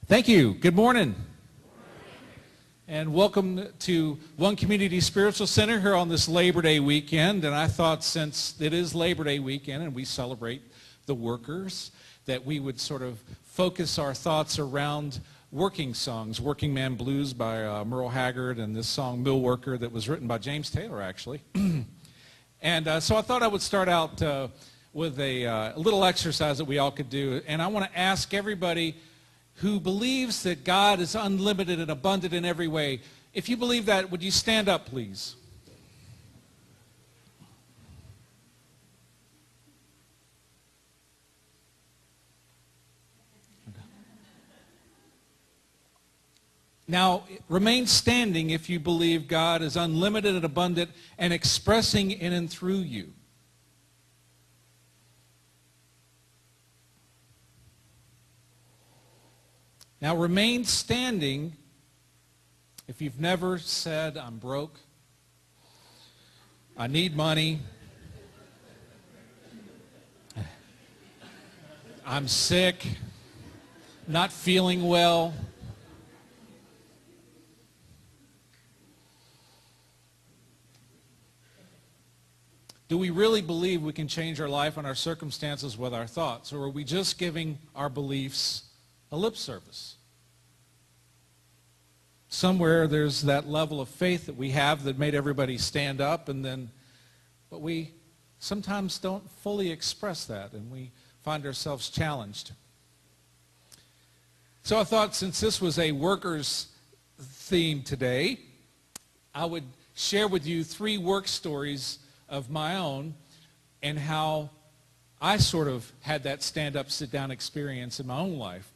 Thank you. Good morning. And welcome to One Community Spiritual Center here on this Labor Day weekend. And I thought since it is Labor Day weekend and we celebrate the workers, that we would sort of focus our thoughts around working songs. Working Man Blues by Merle Haggard, and this song Mill Worker that was written by James Taylor, actually. And so I thought I would start out with a little exercise that we all could do. And I want to ask everybody who believes that God is unlimited and abundant in every way, if you believe that, would you stand up, please? Now, remain standing if you believe God is unlimited and abundant and expressing in and through you. Now, remain standing if you've never said, I'm broke, I need money, I'm sick, not feeling well. Do we really believe we can change our life and our circumstances with our thoughts, or are we just giving our beliefs a lip service? Somewhere there's that level of faith that we have that made everybody stand up, but we sometimes don't fully express that, and we find ourselves challenged. So I thought, since this was a workers' theme today, I would share with you 3 work stories of my own and how I sort of had that stand-up, sit-down experience in my own life.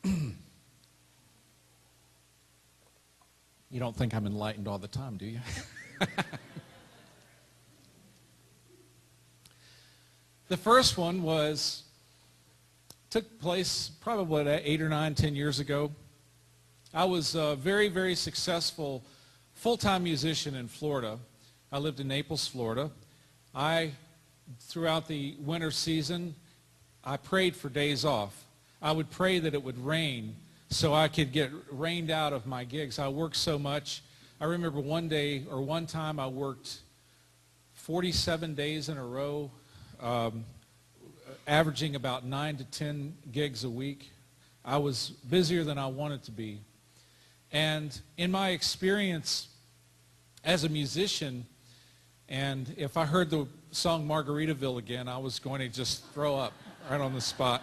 You don't think I'm enlightened all the time, do you? The first one took place probably 8 or 9, 10 years ago. I was a very, very successful full-time musician in Florida. I lived in Naples, Florida. Throughout the winter season, I prayed for days off. I would pray that it would rain so I could get rained out of my gigs. I worked so much. I remember one time I worked 47 days in a row, averaging about 9 to 10 gigs a week. I was busier than I wanted to be. And in my experience as a musician, and if I heard the song Margaritaville again, I was going to just throw up right on the spot.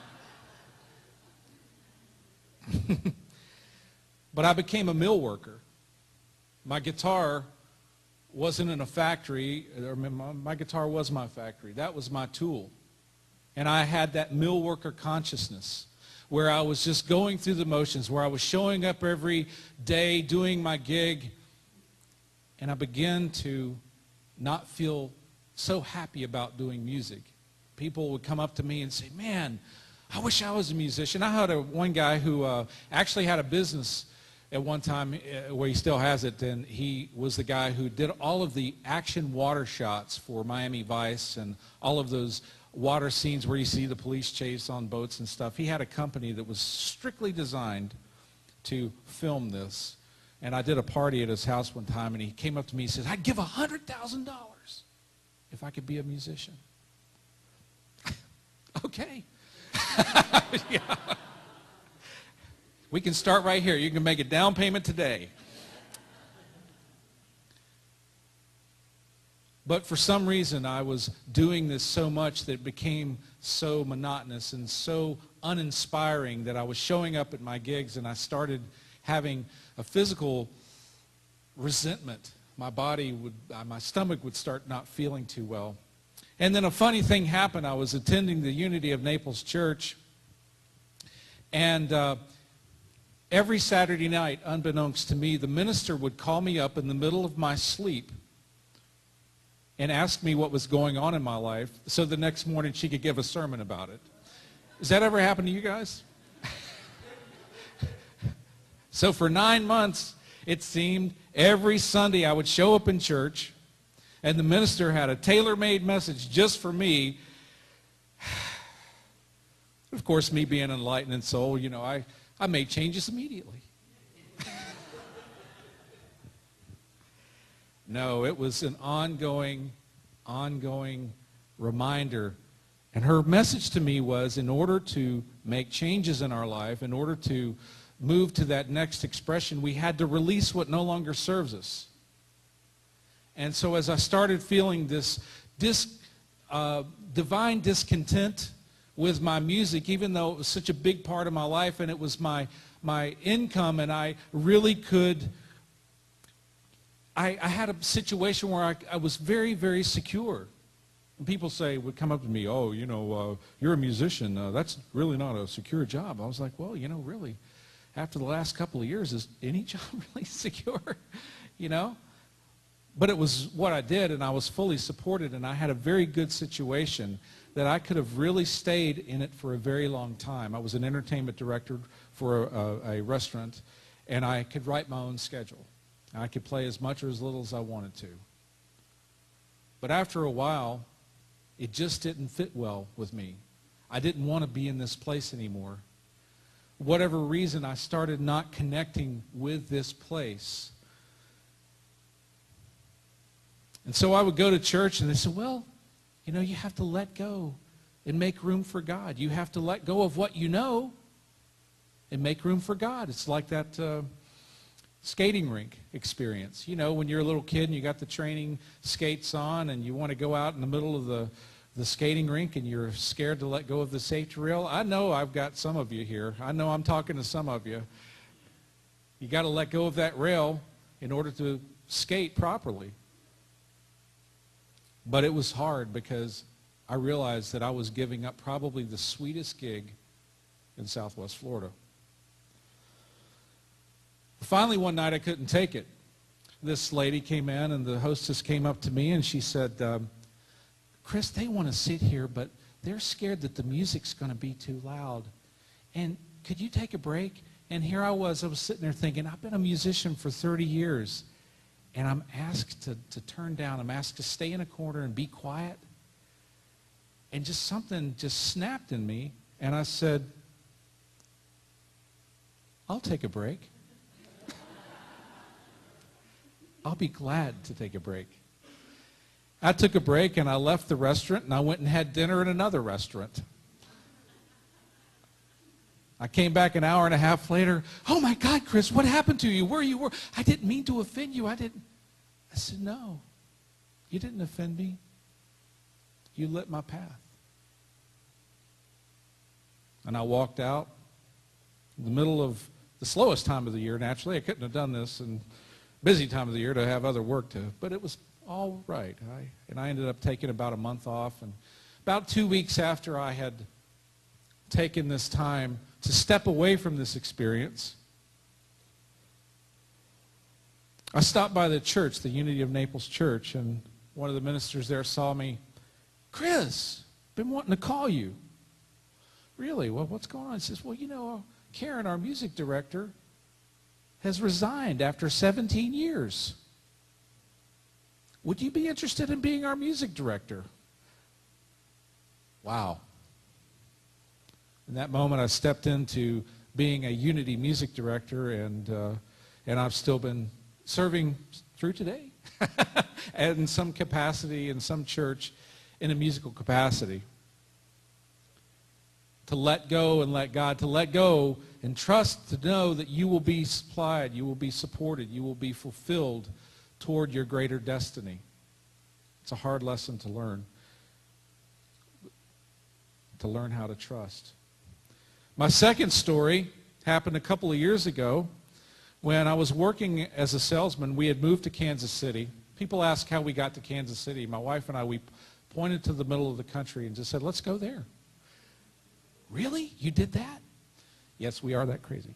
But I became a mill worker. My guitar wasn't in a factory. My guitar was my factory. That was my tool. And I had that mill worker consciousness where I was just going through the motions, where I was showing up every day, doing my gig, and I began to not feel so happy about doing music. People would come up to me and say, man, I wish I was a musician. I had one guy who actually had a business at one time where he still has it, and he was the guy who did all of the action water shots for Miami Vice and all of those water scenes where you see the police chase on boats and stuff. He had a company that was strictly designed to film this. And I did a party at his house one time, and he came up to me and said, I'd give $100,000 if I could be a musician. Okay. Yeah. We can start right here. You can make a down payment today. But for some reason, I was doing this so much that it became so monotonous and so uninspiring that I was showing up at my gigs, and I started having a physical resentment. My stomach would start not feeling too well. And then a funny thing happened. I was attending the Unity of Naples Church, and every Saturday night, unbeknownst to me, the minister would call me up in the middle of my sleep and ask me what was going on in my life so the next morning she could give a sermon about it. Has that ever happened to you guys? So for 9 months, it seemed, every Sunday I would show up in church, and the minister had a tailor-made message just for me. Of course, me being an enlightened soul, I I made changes immediately. No, it was an ongoing reminder. And her message to me was, in order to make changes in our life, in order to move to that next expression, we had to release what no longer serves us. And so as I started feeling this divine discontent with my music, even though it was such a big part of my life and it was my income, and I really could, I had a situation where I was very, very secure. And people would come up to me, oh, you're a musician. That's really not a secure job. I was like, well, really, after the last couple of years, is any job really secure? But it was what I did, and I was fully supported, and I had a very good situation that I could have really stayed in it for a very long time. I was an entertainment director for a restaurant, and I could write my own schedule. I could play as much or as little as I wanted to. But after a while, it just didn't fit well with me. I didn't want to be in this place anymore. Whatever reason, I started not connecting with this place. And so I would go to church, and they said, well, you have to let go and make room for God. You have to let go of what you know and make room for God. It's like that skating rink experience. When you're a little kid and you got the training skates on and you want to go out in the middle of the skating rink and you're scared to let go of the safety rail. I know I've got some of you here. I know I'm talking to some of you. You got to let go of that rail in order to skate properly. But it was hard because I realized that I was giving up probably the sweetest gig in Southwest Florida. Finally, one night I couldn't take it. This lady came in, and the hostess came up to me, and she said, Chris, they want to sit here, but they're scared that the music's going to be too loud. And could you take a break? And here I was sitting there thinking, I've been a musician for 30 years, and I'm asked to turn down. I'm asked to stay in a corner and be quiet. And something snapped in me, and I said, I'll take a break. I'll be glad to take a break. I took a break, and I left the restaurant, and I went and had dinner in another restaurant. I came back an hour and a half later. Oh, my God, Chris, what happened to you? Where you were? I didn't mean to offend you. I said, no, you didn't offend me. You lit my path. And I walked out in the middle of the slowest time of the year, naturally. I couldn't have done this in busy time of the year to have other work to, but it was all right. I ended up taking about a month off, and about 2 weeks after I had taken this time to step away from this experience, I stopped by the church, the Unity of Naples Church, and one of the ministers there saw me. Chris, been wanting to call you. Really? Well, what's going on? He says, well, Karen, our music director, has resigned after 17 years. Would you be interested in being our music director? Wow. In that moment, I stepped into being a Unity music director, and I've still been serving through today and in some capacity in some church in a musical capacity. To let go and let God, to let go and trust, to know that you will be supplied, you will be supported, you will be fulfilled toward your greater destiny. It's a hard lesson to learn how to trust. My second story happened a couple of years ago when I was working as a salesman. We had moved to Kansas City. People ask how we got to Kansas City. My wife and I, we pointed to the middle of the country and just said, let's go there. Really? You did that? Yes, we are that crazy.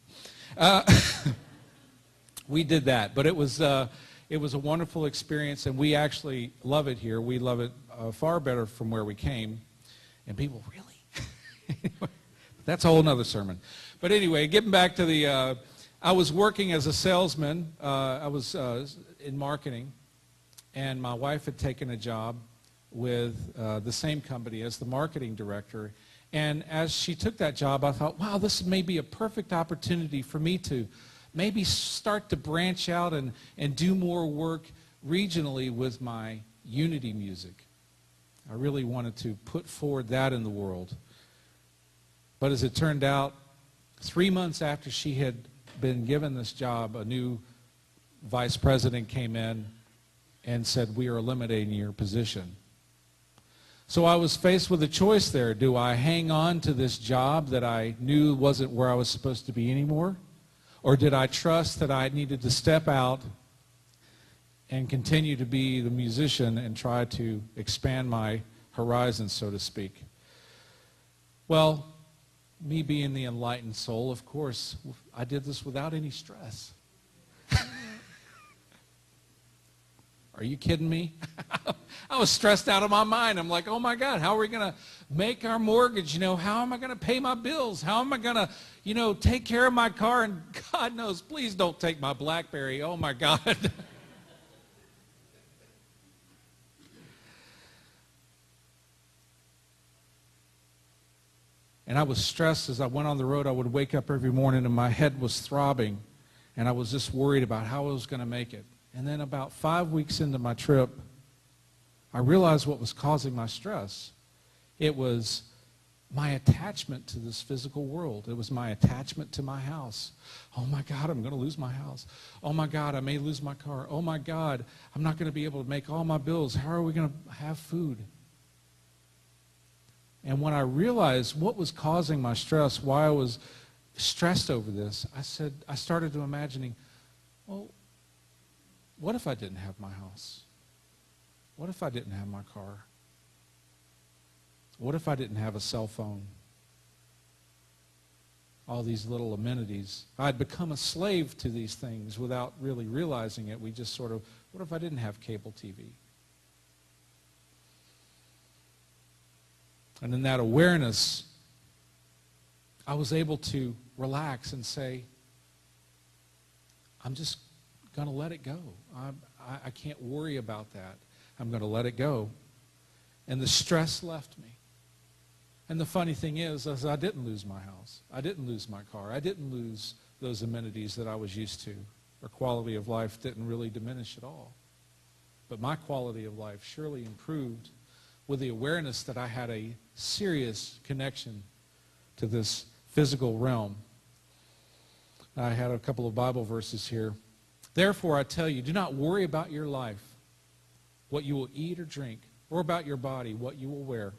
We did that, but it was a wonderful experience, and we actually love it here. We love it far better from where we came. And people, really? Anyway, that's a whole other sermon. But anyway, getting back to the, I was working as a salesman. I was in marketing, and my wife had taken a job with the same company as the marketing director. And as she took that job, I thought, wow, this may be a perfect opportunity for me to maybe start to branch out and do more work regionally with my unity music. I really wanted to put forward that in the world. But as it turned out, 3 months after she had been given this job, a new vice president came in and said, we are eliminating your position. So I was faced with a choice there. Do I hang on to this job that I knew wasn't where I was supposed to be anymore? Or did I trust that I needed to step out and continue to be the musician and try to expand my horizons, so to speak? Well, me being the enlightened soul, of course, I did this without any stress. Are you kidding me? I was stressed out of my mind. I'm like, oh my God, how are we going to make our mortgage? How am I going to pay my bills? How am I going to, take care of my car? And God knows, please don't take my BlackBerry. Oh my God. And I was stressed as I went on the road. I would wake up every morning and my head was throbbing. And I was just worried about how I was going to make it. And then about 5 weeks into my trip, I realized what was causing my stress. It was my attachment to this physical world. It was my attachment to my house. Oh my God, I'm going to lose my house. Oh my God, I may lose my car. Oh my God, I'm not going to be able to make all my bills. How are we going to have food? And when I realized what was causing my stress, why I was stressed over this, I started to imagining, well, what if I didn't have my house? What if I didn't have my car? What if I didn't have a cell phone? All these little amenities. I'd become a slave to these things without really realizing it. We just sort of, what if I didn't have cable TV? And in that awareness, I was able to relax and say, I'm just going to let it go. I can't worry about that. I'm going to let it go. And the stress left me. And the funny thing is I didn't lose my house. I didn't lose my car. I didn't lose those amenities that I was used to. Our quality of life didn't really diminish at all. But my quality of life surely improved with the awareness that I had a serious connection to this physical realm. I had a couple of Bible verses here. Therefore, I tell you, do not worry about your life, what you will eat or drink, or about your body, what you will wear.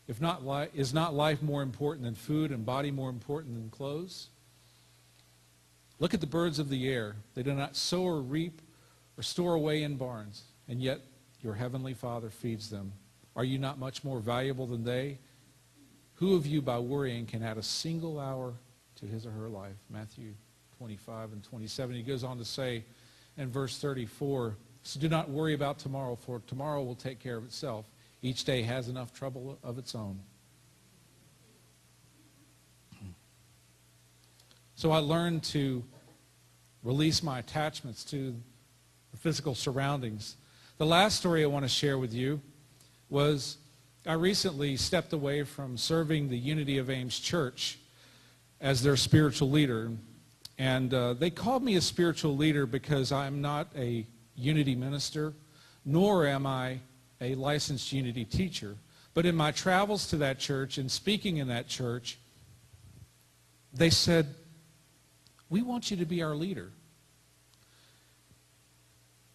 Is not life more important than food and body more important than clothes? Look at the birds of the air. They do not sow or reap or store away in barns, and yet your heavenly Father feeds them. Are you not much more valuable than they? Who of you by worrying can add a single hour to his or her life? Matthew 25 and 27. He goes on to say in verse 34, so do not worry about tomorrow, for tomorrow will take care of itself. Each day has enough trouble of its own. So I learned to release my attachments to the physical surroundings. The last story I want to share with you was I recently stepped away from serving the Unity of Ames Church as their spiritual leader. And they called me a spiritual leader because I'm not a Unity minister, nor am I a licensed Unity teacher. But in my travels to that church and speaking in that church, they said, we want you to be our leader.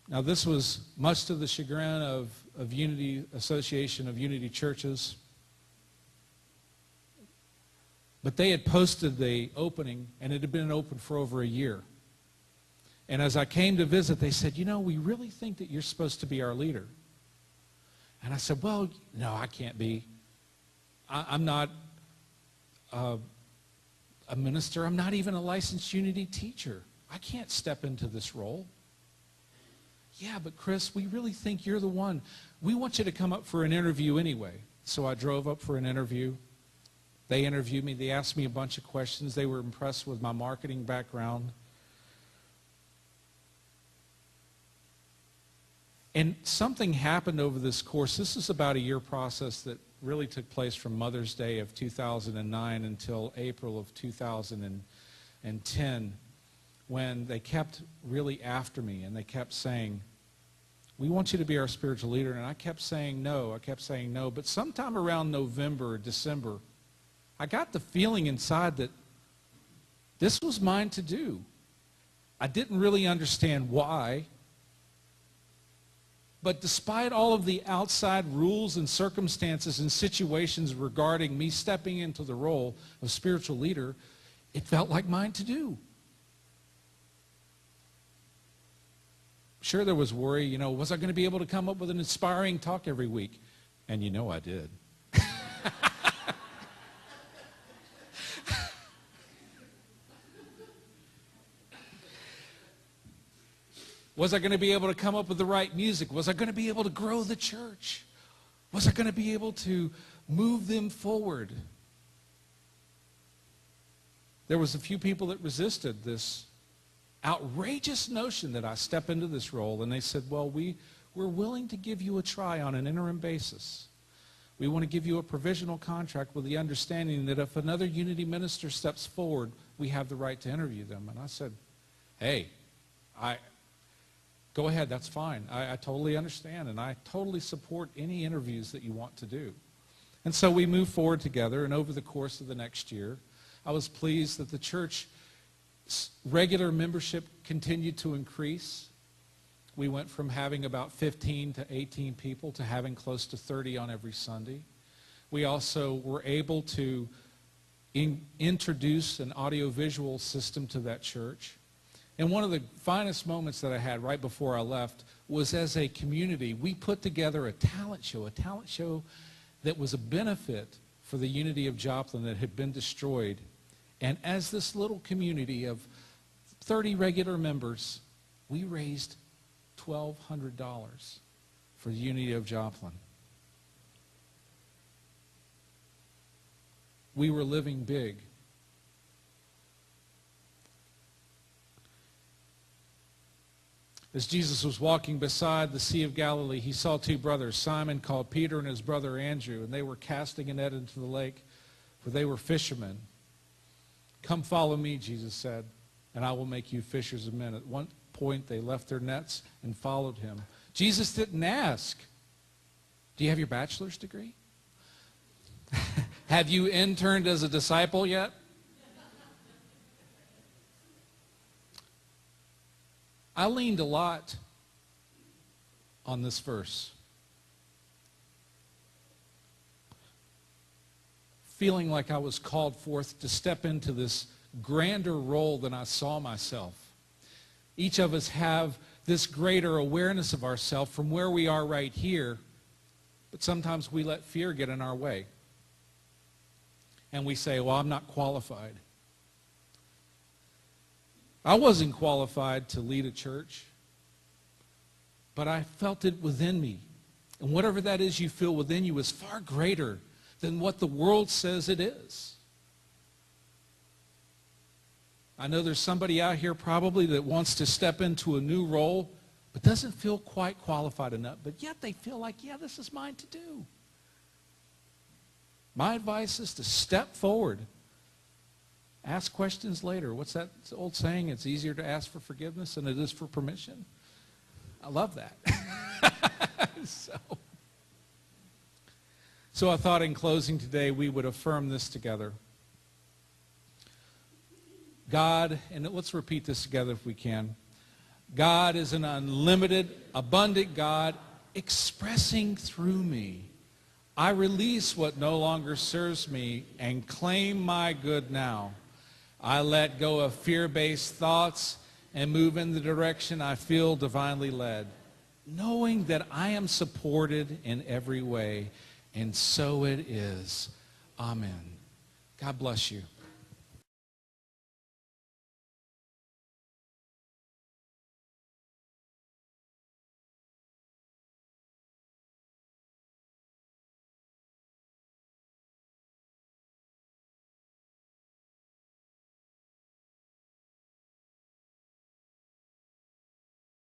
Now, this was much to the chagrin of Unity Association of Unity Churches. But they had posted the opening, and it had been open for over a year. And as I came to visit, they said, we really think that you're supposed to be our leader. And I said, well, no, I can't be. I'm not a minister. I'm not even a licensed Unity teacher. I can't step into this role. Yeah, but Chris, we really think you're the one. We want you to come up for an interview anyway. So I drove up for an interview. They interviewed me. They asked me a bunch of questions. They were impressed with my marketing background. And something happened over this course. This is about a year process that really took place from Mother's Day of 2009 until April of 2010, when they kept really after me and they kept saying, we want you to be our spiritual leader. And I kept saying no. I kept saying no. But sometime around November or December, I got the feeling inside that this was mine to do. I didn't really understand why. But despite all of the outside rules and circumstances and situations regarding me stepping into the role of spiritual leader, it felt like mine to do. Sure, there was worry, was I going to be able to come up with an inspiring talk every week? And I did. Was I going to be able to come up with the right music? Was I going to be able to grow the church? Was I going to be able to move them forward? There was a few people that resisted this outrageous notion that I step into this role, and they said, well, we're willing to give you a try on an interim basis. We want to give you a provisional contract with the understanding that if another Unity minister steps forward, we have the right to interview them. And I said, hey, go ahead, that's fine. I totally understand, and I totally support any interviews that you want to do. And so we moved forward together, and over the course of the next year, I was pleased that the church regular membership continued to increase. We went from having about 15 to 18 people to having close to 30 on every Sunday. We also were able to introduce an audiovisual system to that church. And one of the finest moments that I had right before I left was, as a community, we put together a talent show that was a benefit for the Unity of Joplin that had been destroyed. And as this little community of 30 regular members, we raised $1,200 for the Unity of Joplin. We were living big. As Jesus was walking beside the Sea of Galilee, he saw two brothers, Simon called Peter and his brother Andrew, and they were casting a net into the lake, for they were fishermen. Come follow me, Jesus said, and I will make you fishers of men. At one point, they left their nets and followed him. Jesus didn't ask, do you have your bachelor's degree? Have you interned as a disciple yet? I leaned a lot on this verse, feeling like I was called forth to step into this grander role than I saw myself. Each of us have this greater awareness of ourselves from where we are right here, but sometimes we let fear get in our way. And we say, well, I'm not qualified. I wasn't qualified to lead a church, but I felt it within me. And whatever that is you feel within you is far greater than what the world says it is. I know there's somebody out here probably that wants to step into a new role, but doesn't feel quite qualified enough, but yet they feel like, yeah, this is mine to do. My advice is to step forward. Ask questions later. What's that old saying? It's easier to ask for forgiveness than it is for permission. I love that. So I thought in closing today we would affirm this together. God, and let's repeat this together if we can. God is an unlimited, abundant God expressing through me. I release what no longer serves me and claim my good now. I let go of fear-based thoughts and move in the direction I feel divinely led, knowing that I am supported in every way, and so it is. Amen. God bless you.